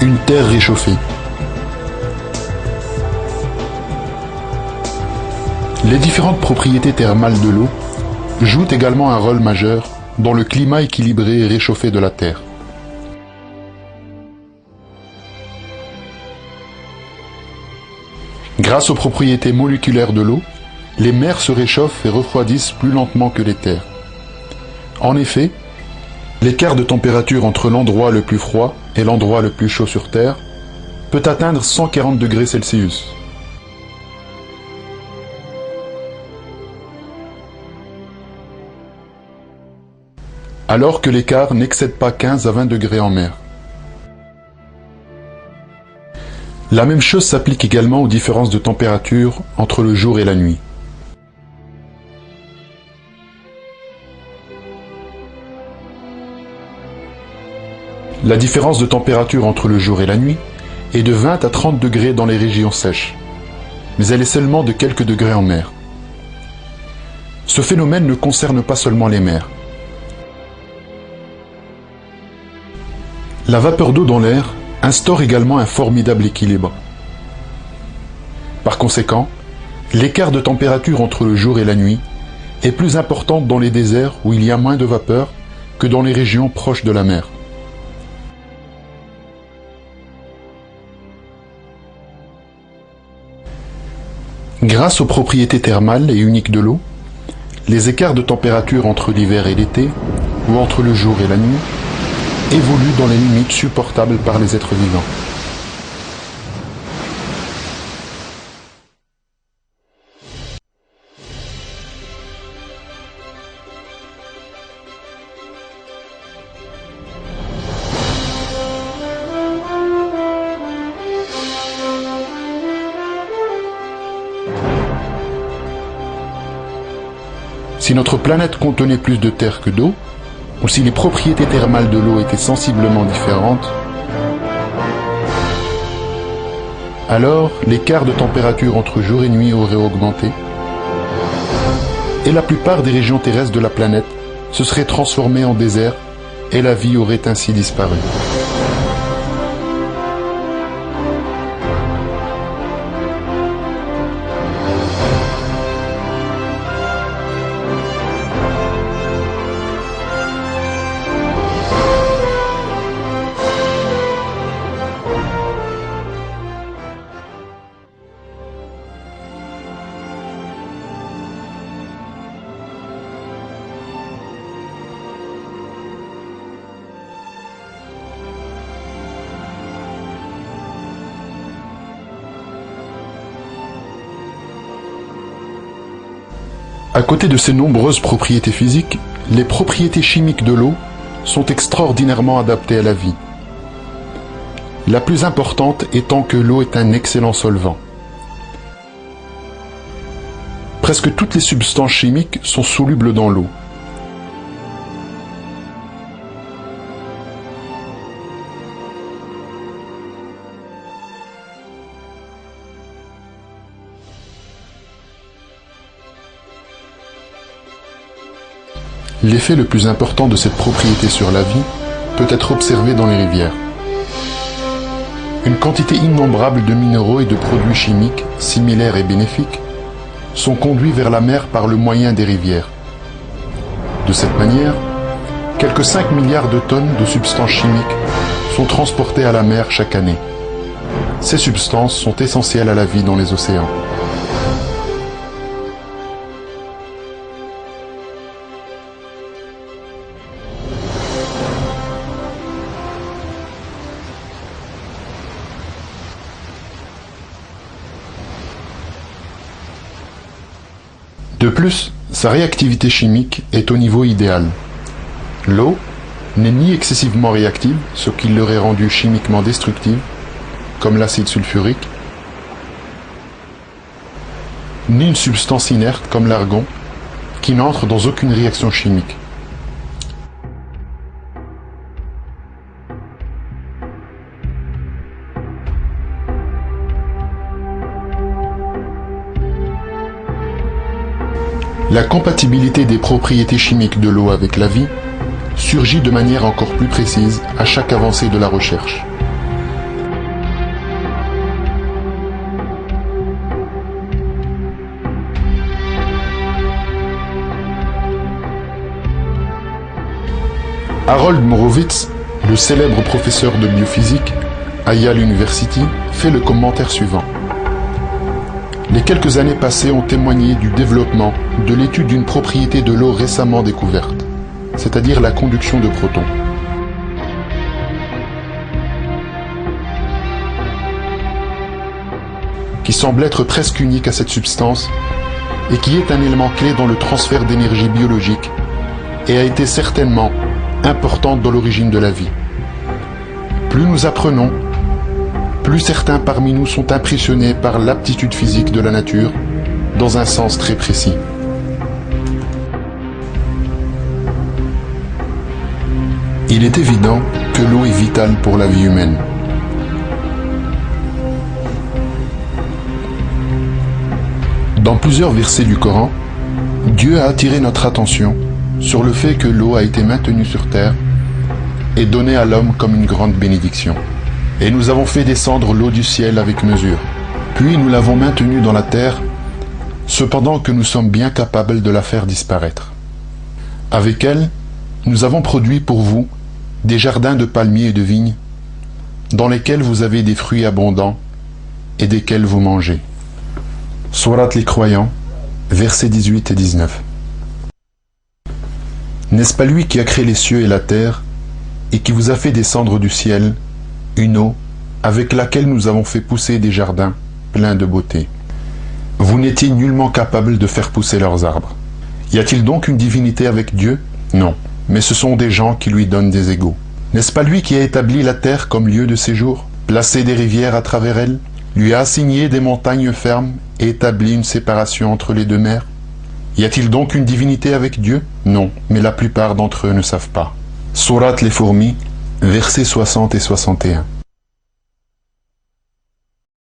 Une terre réchauffée. Les différentes propriétés thermales de l'eau jouent également un rôle majeur dans le climat équilibré et réchauffé de la Terre. Grâce aux propriétés moléculaires de l'eau, les mers se réchauffent et refroidissent plus lentement que les terres. En effet, l'écart de température entre l'endroit le plus froid et l'endroit le plus chaud sur Terre peut atteindre 140 degrés Celsius. Alors que l'écart n'excède pas 15 à 20 degrés en mer. La même chose s'applique également aux différences de température entre le jour et la nuit. La différence de température entre le jour et la nuit est de 20 à 30 degrés dans les régions sèches, mais elle est seulement de quelques degrés en mer. Ce phénomène ne concerne pas seulement les mers. La vapeur d'eau dans l'air instaure également un formidable équilibre. Par conséquent, l'écart de température entre le jour et la nuit est plus important dans les déserts où il y a moins de vapeur que dans les régions proches de la mer. Grâce aux propriétés thermales et uniques de l'eau, les écarts de température entre l'hiver et l'été, ou entre le jour et la nuit, évoluent dans les limites supportables par les êtres vivants. Si notre planète contenait plus de terre que d'eau, ou si les propriétés thermales de l'eau étaient sensiblement différentes, alors l'écart de température entre jour et nuit aurait augmenté, et la plupart des régions terrestres de la planète se seraient transformées en désert, et la vie aurait ainsi disparu. À côté de ces nombreuses propriétés physiques, les propriétés chimiques de l'eau sont extraordinairement adaptées à la vie. La plus importante étant que l'eau est un excellent solvant. Presque toutes les substances chimiques sont solubles dans l'eau. L'effet le plus important de cette propriété sur la vie peut être observé dans les rivières. Une quantité innombrable de minéraux et de produits chimiques, similaires et bénéfiques, sont conduits vers la mer par le moyen des rivières. De cette manière, quelques 5 milliards de tonnes de substances chimiques sont transportées à la mer chaque année. Ces substances sont essentielles à la vie dans les océans. De plus, sa réactivité chimique est au niveau idéal. L'eau n'est ni excessivement réactive, ce qui l'aurait rendue chimiquement destructive, comme l'acide sulfurique, ni une substance inerte comme l'argon, qui n'entre dans aucune réaction chimique. La compatibilité des propriétés chimiques de l'eau avec la vie surgit de manière encore plus précise à chaque avancée de la recherche. Harold Morowitz, le célèbre professeur de biophysique à Yale University, fait le commentaire suivant. Les quelques années passées ont témoigné du développement de l'étude d'une propriété de l'eau récemment découverte, c'est-à-dire la conduction de protons. Qui semble être presque unique à cette substance et qui est un élément clé dans le transfert d'énergie biologique et a été certainement importante dans l'origine de la vie. Plus nous apprenons, plus certains parmi nous sont impressionnés par l'aptitude physique de la nature dans un sens très précis. Il est évident que l'eau est vitale pour la vie humaine. Dans plusieurs versets du Coran, Dieu a attiré notre attention sur le fait que l'eau a été maintenue sur terre et donnée à l'homme comme une grande bénédiction. Et nous avons fait descendre l'eau du ciel avec mesure. Puis nous l'avons maintenue dans la terre, cependant que nous sommes bien capables de la faire disparaître. Avec elle, nous avons produit pour vous des jardins de palmiers et de vignes, dans lesquels vous avez des fruits abondants et desquels vous mangez. Sourate les croyants, versets 18 et 19. N'est-ce pas lui qui a créé les cieux et la terre, et qui vous a fait descendre du ciel une eau avec laquelle nous avons fait pousser des jardins pleins de beauté. Vous n'étiez nullement capable de faire pousser leurs arbres. Y a-t-il donc une divinité avec Dieu? Non, mais ce sont des gens qui lui donnent des égaux. N'est-ce pas lui qui a établi la terre comme lieu de séjour, placé des rivières à travers elle, lui a assigné des montagnes fermes et établi une séparation entre les deux mers? Y a-t-il donc une divinité avec Dieu? Non, mais la plupart d'entre eux ne savent pas. Sourate les fourmis, versets 60 et 61.